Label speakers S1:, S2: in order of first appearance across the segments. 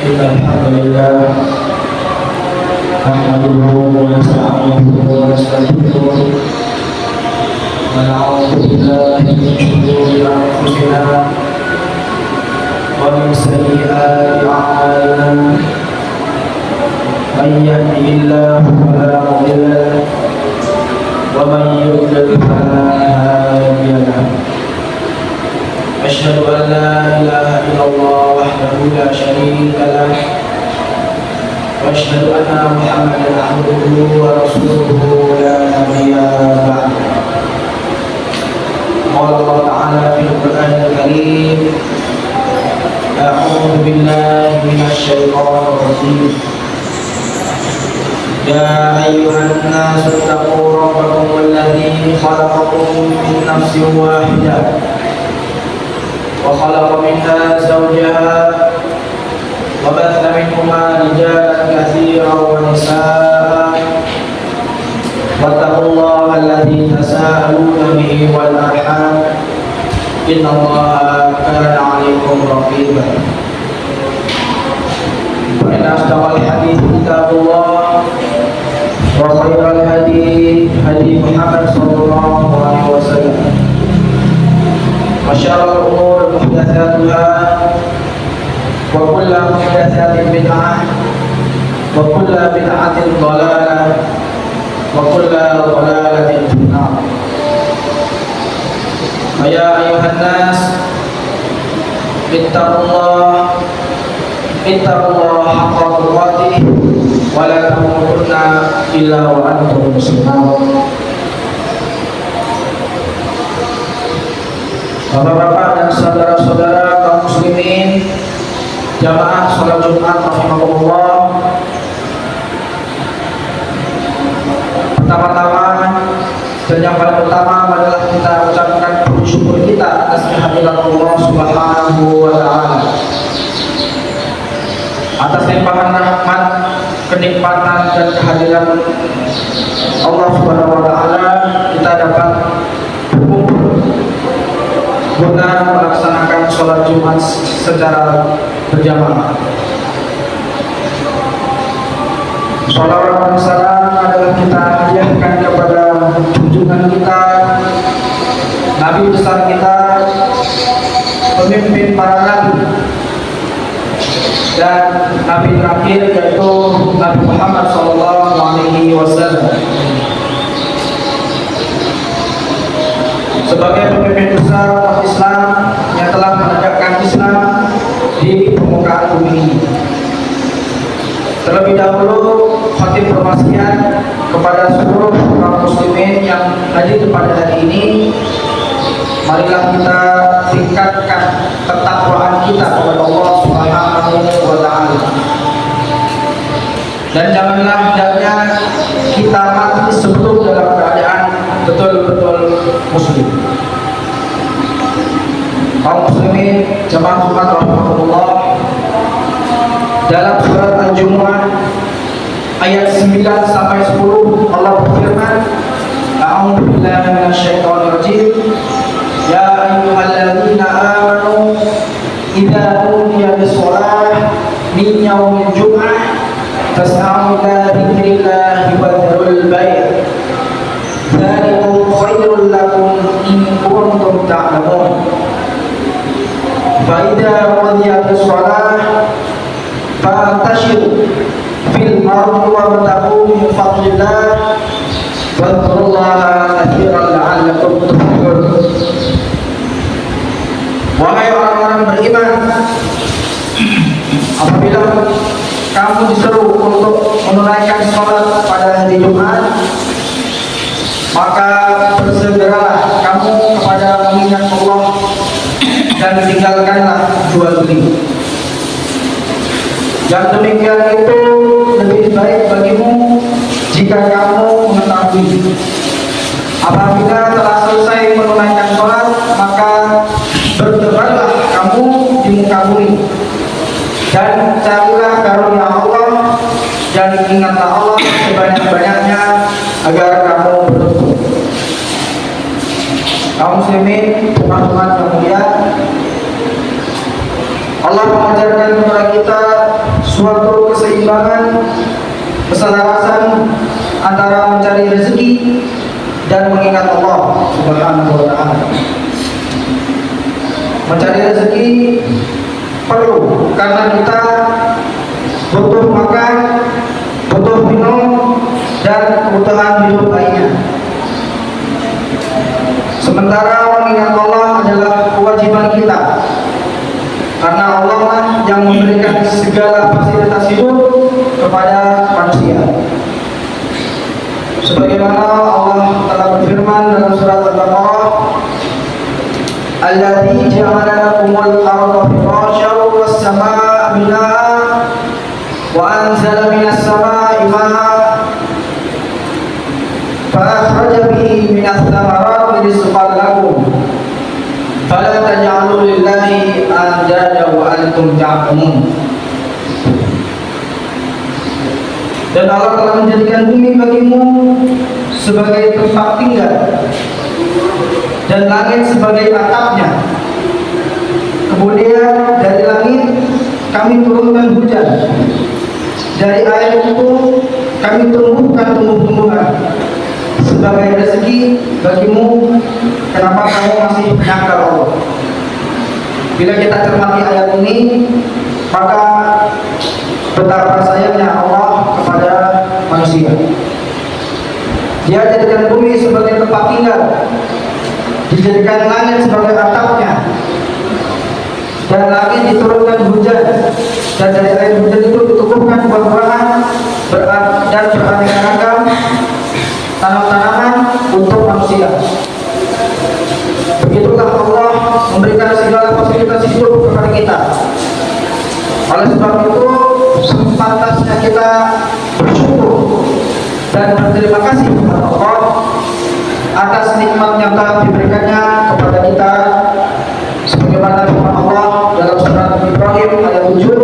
S1: إن الحمد لله نحمده ونستعينه ونستغفره ونعوذ بالله من شرور أنفسنا ومن سيئات أعمالنا من يهده الله فلا مضل له ومن يضلل فلا هادي له أشهد أن لا إله إلا الله وحده لا شريك له وأشهد أن محمدا عبده ورسوله لا نبي بعده. قال الله تعالى في القرآن الكريم: أعوذ بالله من الشيطان الرجيم. يا أيها الناس اتقوا ربكم الذي خلقكم من نفس واحدة وخلق منها زوجها وبث منهما رجالا كثيرا ونساء واتقوا الله الذي تساءلون به والأرحام إن الله كان عليكم رقيبا. فإن أصدق الحديث كتاب الله وخير الهدي هدي محمد صلى الله عليه وسلم وشر الأمور محدثاتها وكل محدثات بدعة وكل بدعة ضلالة وكل ضلالة في النار. فيا أيها الناس اتقوا الله حق تقاته ولا تموتن إلا وأنتم مسلمون. Bapak-bapak dan saudara-saudara kaum muslimin jamaah sholat Jumat rahimakumullah. Pertama-tama dan yang paling utama adalah kita ucapkan bersyukur kita atas kehadiran Allah Subhanahu wa taala. Atas limpahan rahmat, kenikmatan dan kehadiran Allah Subhanahu wa taala kita dapat berkumpul guna melaksanakan sholat Jumat secara berjamaah. Sholawat dan salam adalah kita hadiahkan kepada junjungan kita, Nabi besar kita, pemimpin para nabi, dan Nabi terakhir yaitu Nabi Muhammad SAW. Sebagai pemimpin besar umat Islam yang telah menegakkan Islam di permukaan bumi ini. Terlebih dahulu khatib berwasiat kepada seluruh kaum muslimin yang hadir pada hari ini, marilah kita tingkatkan ketakwaan kita kepada Allah Subhanahu wa taala. Dan janganlah hendaknya kita mati sebelum dalam keadaan betul-betul muslim. Kaum muslimin jamaah Jumat rahimahullah, dalam surat Al-Jumu'ah ayat 9 sampai 10 Allah berfirman: A'udzu billahi minasyaitonir rajim. Ya ayyuhalladzina amanu idza nudiya bis-shalah min yaumil jum'ah fas'au ila dzikrillahi wa dzarul bai'. Dzalikum khairul lakum in kuntum ta'lamun. Fa idza qudiyatish shalah fantashiru fil ardi wabtaghu min fadlillah wadhkurullaha katsiran la'allakum tuflihun. Wahai orang-orang beriman, apabila kamu disuruh untuk menunaikan sholat pada hari Jumat, maka bersegeralah kamu kepada mengingat Allah dan tinggalkanlah jual beli. Yang demikian itu lebih baik bagimu jika kamu mengetahui. Apabila telah selesai menunaikan sholat, maka bertebaranlah kamu di muka bumi dan carilah karunia Allah dan ingatlah Allah sebanyak-banyaknya agar kamu beruntung. Kaum muslimin, umat-umat yang mulia, Allah mengajarkan kepada kita suatu keseimbangan, keselarasan antara mencari rezeki dan mengingat Allah Subhanahu wa taala. Mencari rezeki perlu karena kita butuh makan, butuh minum, dan kebutuhan hidup lainnya. Sementara mengingat Allah adalah kewajiban kita, karena Allah lah yang memberikan segala fasilitas hidup kepada manusia. Sebagaimana Allah telah berfirman dalam surat Al-Baqarah, "Alladzi ja'ala lakumul arda firasyan was samaa'a binaa'a wa anzala minas samaa'i maa'an fa akhraja bihi minas thamarati rizqan lakum fala taj'alu lillahi andada wa antum ta'lamun." Dan Allah telah menjadikan bumi bagimu sebagai tempat tinggal dan langit sebagai atapnya. Kemudian dari langit kami turunkan hujan. Dari air itu kami tumbuhkan tumbuh-tumbuhan sebagai rezeki bagimu. Kenapa kamu masih menyangkal Allah? Bila kita cermati ayat ini, maka betapa sayangnya Allah kepada manusia. Dia jadikan bumi sebagai tempat tinggal, dijadikan langit sebagai atapnya, dan langit diturunkan hujan, dan dari air hujan itu ditumbuhkan buah-buahan dan beraneka ragam tanam-tanaman untuk manusia. Begitulah Allah memberikan segala fasilitas hidup kepada kita. Oleh sebab itu, sepantasnya kita bersyukur dan berterima kasih kepada Allah atas nikmat yang telah diberikannya kepada kita, sebagaimana firman Allah dalam surat Ibrahim ayat 7,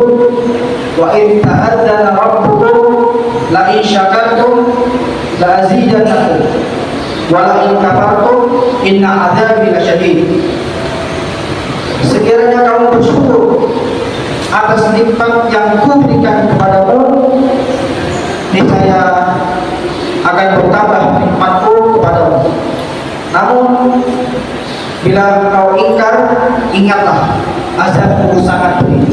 S1: "Wa in ta'adzana rabbukum la in syakartum la azidannakum wa la in kafartum inna 'adzabi lasyadid." Sekiranya kamu bersyukur atas nikmat yang kuberikan kepadamu, niscaya akan bertambah nikmatku kepadamu. Namun bila kau ingkar, ingatlah azabku sangat pedih.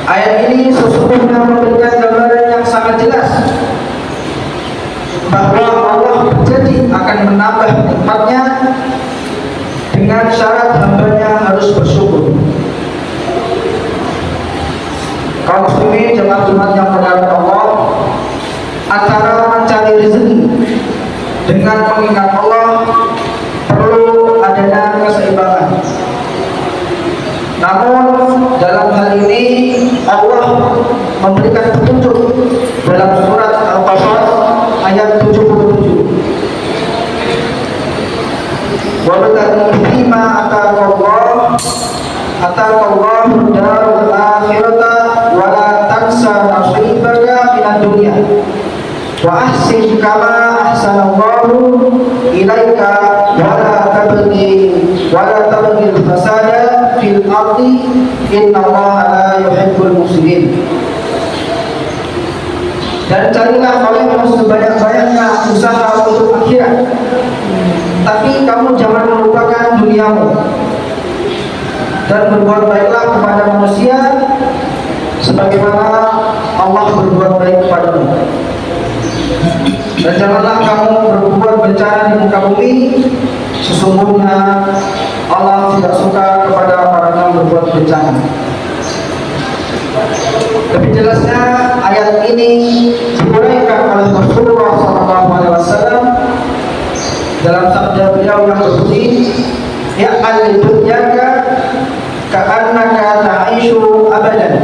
S1: Ayat ini sesungguhnya memberikan gambaran yang sangat jelas bahwa Allah berjanji akan menambah nikmatnya dengan syarat hambanya harus bersyukur. Kaum muslimin jemaah Jumat yang berkata Allah, antara mencari rezeki dengan mengingat Allah perlu adanya keseimbangan. Namun dalam hal ini Allah memberikan petunjuk dalam surat Al-Qasas ayat 77. Wa bata'i fima ataqallahu darul akhirata wa la tansa nasibaka minad dunya wa ahsin kama ahsanallahu ilaika wa la tabghi al-fasada fil ardi innallaha la yuhibbul mufsidin. Dan carilah olehmu sebanyak-banyaknya usaha untuk akhirat, tapi kamu jangan melupakan duniamu, dan berbuat baiklah kepada manusia sebagaimana Allah berbuat baik kepadamu. Dan janganlah kamu berbuat bencana di muka bumi, sesungguhnya Allah tidak suka kepada orang yang berbuat bencana. Lebih jelasnya ayat ini diuraikan oleh Rasulullah SAW dalam sabda beliau yang berbunyi, "Ya al-dunyaka ka'annaka ta'ishu abadan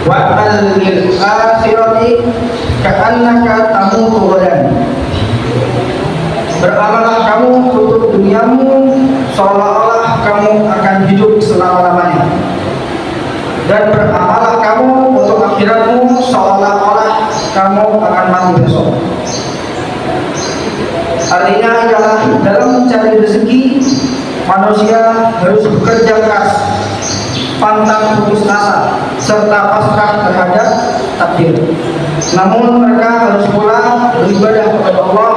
S1: wa al-lil akhirati ka'annaka tamutu ghadan." Beramallah kamu untuk duniamu seolah-olah kamu akan hidup selama-lamanya, dan beramallah kamu untuk akhiratmu seolah-olah kamu akan mati besok. Artinya ialah dalam mencari rezeki manusia harus bekerja keras pantang putus asa, serta pasrah terhadap takdir. Namun mereka harus pula beribadah kepada Allah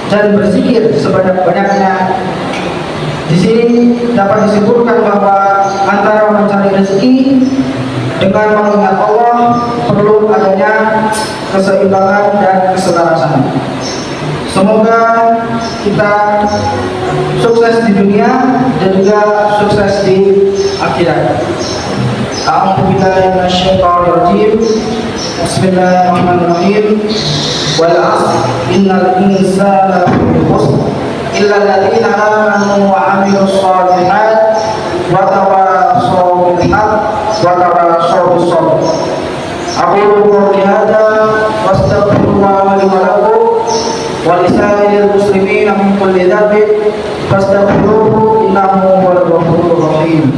S1: dan berzikir sebanyak-banyaknya. Di sini dapat disimpulkan bahwa antara mencari rezeki dengan mengingat Allah perlu adanya keseimbangan dan keselarasan. Semoga kita sukses di dunia dan juga sukses di akhirat. A'udzu billahi minasyaitonir rajim. Bismillahirrahmanirrahim. Wal 'asr innal insana lafi khusr illa alladziina aamanu wa 'amilus shalihat wa tawashaw bil haqq wa tawashaw bis sabr. Aqulu qawli hadza wastaghfirullaha li wa lakum wa lisa'iril muslimina min kulli dhanbin fastaghfiruhu innahu huwal ghafurur rahim.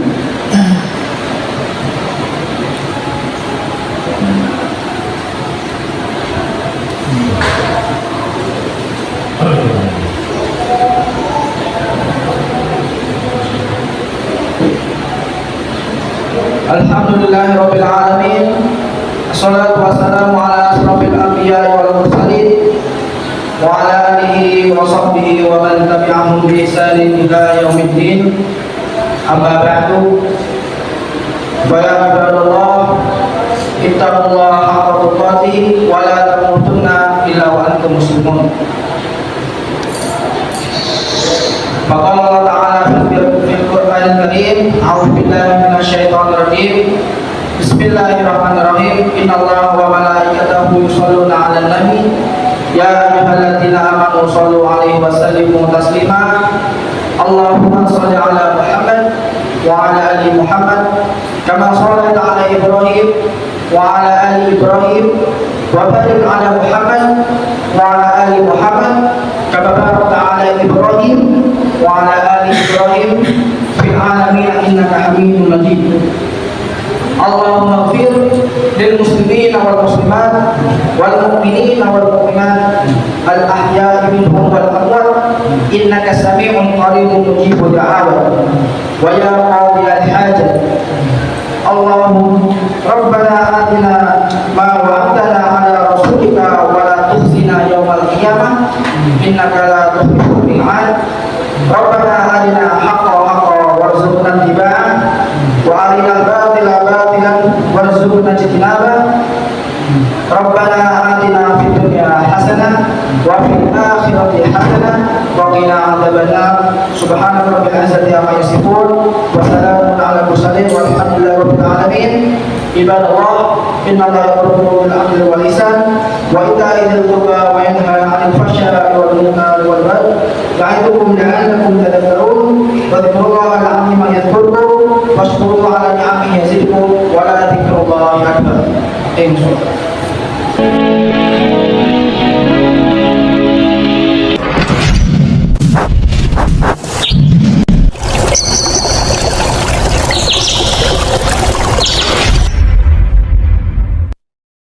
S1: Alhamdulillahirabbil alamin. Assalatu wassalamu ala asrofil anbiya'i wal mursalin wa ala alihi wa sahbihi wa man tabi'ahum bi ihsanin ila yaumiddin. Amma ba'du. Fa ya ibadallah, ittaqullaha haqqa tuqatih wa la tamutunna illa wa antum muslimun. Faqala Allah Ta'ala fil Qur'anil Karim, a'udzu billahi minasyaitonir rajim. Bismillahirrahmanirrahim. Innallaha wa malaikatahu yusholluna 'alan nabi ya ayyuhalladzina amanu shallu 'alaihi wa sallimu taslima. Allahumma shalli 'ala Muhammad wa 'ala ali Muhammad kama shallaita 'ala Ibrahim wa 'ala ali Ibrahim wa barik 'ala Muhammad wa 'ala ali Muhammad kama barakta 'ala Ibrahim wa 'ala ali Ibrahim fil 'alamin innaka Hamidum Majid. Allahumma ighfir lil muslimina wal muslimat wal mu'minina wal mu'minat al ahya'i minhum wal amwat innaka sami'un qaribun mujibud da'awat wa ya qadiyal hajat. Allahumma rabbana atina ma wa'adtana ala rasulika wa la tukhzina yawmal qiyamah innaka la tukhliful mi'ad. Rabbana arina haqqan haqqan warzuqna ittiba'ah wa arina batila batilan warzuqna ijtinabah. Rabbana atina fid dunya hasanah wa fil akhirati hasanah wa qina adzabannar. Subhana rabbil izzati amma yasifun wa salamun ala mursalin walhamdulillahi rabbil alamin. Ibadallah, inna Allaha ya'muru bil 'adli wal ihsan wa ita'i dzil qurba wa yanha 'anil fahsya'i wal munkari wal baghi ya'idukum la'allakum tadhakkarun. Wa dzikrullahi al-'azima yadhkurkum washkuruhu 'ala ni'amihi yazidkum wa la dzikrullahi akbar.